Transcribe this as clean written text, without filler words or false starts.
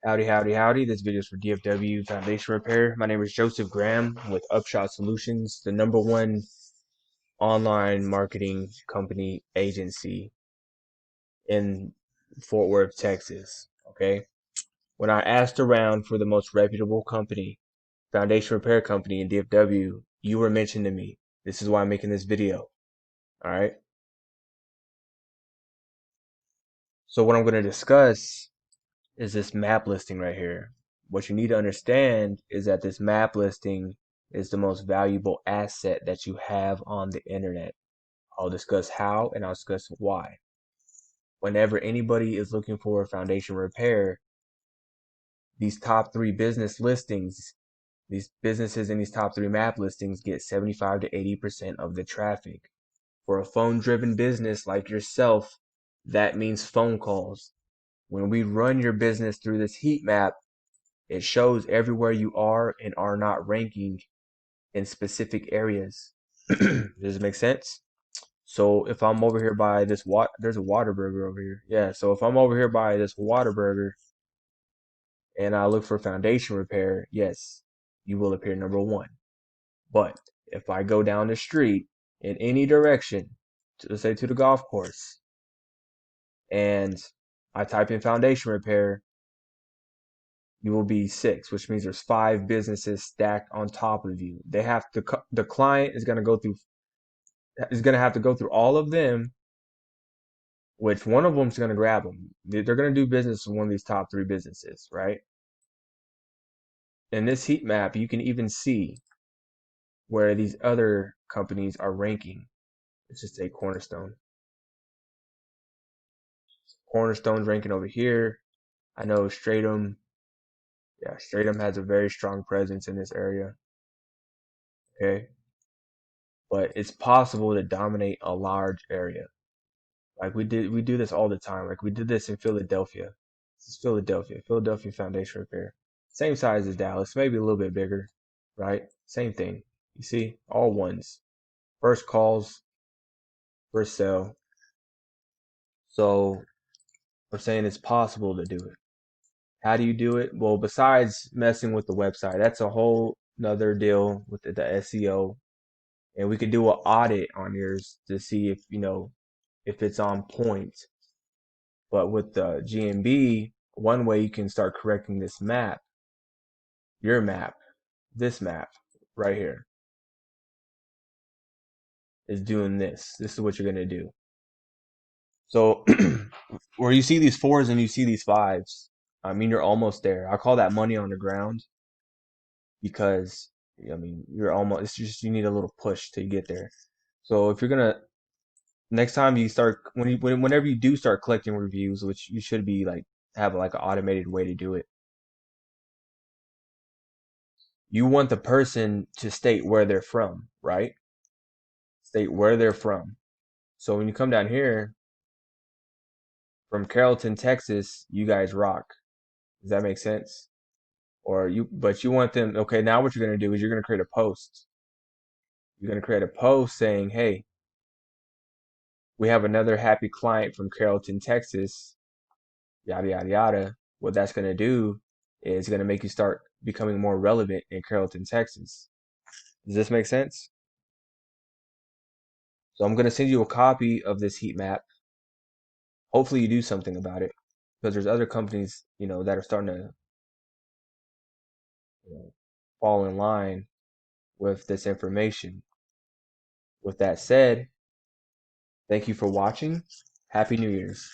Howdy, howdy, howdy. This video is for DFW Foundation Repair. My name is Joseph Graham with UpShot Solutions, the #1 online marketing company agency in Fort Worth, Texas. Okay. When I asked around for the most reputable company, foundation repair company in DFW, you were mentioned to me. This is why I'm making this video. All right. So what I'm going to discuss is this map listing right here. What you need to understand is that this map listing is the most valuable asset that you have on the internet. I'll discuss how and I'll discuss why. Whenever anybody is looking for a foundation repair, these top 3 business listings, these businesses in these top 3 map listings get 75 to 80% of the traffic. For a phone-driven business like yourself, that means phone calls. When we run your business through this heat map, it shows everywhere you are and are not ranking in specific areas. Does it make sense? So if I'm over here by this there's a Whataburger over here. Yeah, so if I'm over here by this Whataburger and I look for foundation repair, yes, you will appear #1. But if I go down the street in any direction, let's say to the golf course, and I type in foundation repair, you will be 6, which means there's 5 businesses stacked on top of you. They have to, the client is going to have to go through all of them, which one of them is going to grab them. They're going to do business with one of these top 3 businesses, right? In this heat map, you can even see where these other companies are ranking. Let's just say Cornerstone. Cornerstone's ranking over here. I know Stratum. Yeah, Stratum has a very strong presence in this area. Okay. But it's possible to dominate a large area. Like we do this all the time. Like we did this in Philadelphia. This is Philadelphia Foundation Repair. Same size as Dallas, maybe a little bit bigger, right? Same thing. You see, all ones. First calls, first sale. So I'm saying it's possible to do it. How do you do it? Well, besides messing with the website, that's a whole nother deal with the SEO. And we could do an audit on yours to see if, if it's on point. But with the GMB, one way you can start correcting this map, your map, this map right here, is doing this. This is what you're going to do. So where you see these 4s and you see these 5s, I mean, you're almost there. I call that money on the ground because, I mean, you're almost, it's just, you need a little push to get there. So if you're going to, next time you start, whenever you do start collecting reviews, which you should be like, have like an automated way to do it, you want the person to state where they're from, right? State where they're from. So when you come down here, from Carrollton, Texas, you guys rock. Does that make sense? But you want them, okay, now what you're going to do is you're going to create a post. You're going to create a post saying, hey, we have another happy client from Carrollton, Texas, yada, yada, yada. What that's going to do is going to make you start becoming more relevant in Carrollton, Texas. Does this make sense? So I'm going to send you a copy of this heat map. Hopefully you do something about it, because there's other companies, that are starting to fall in line with this information. With that said, thank you for watching. Happy New Year's.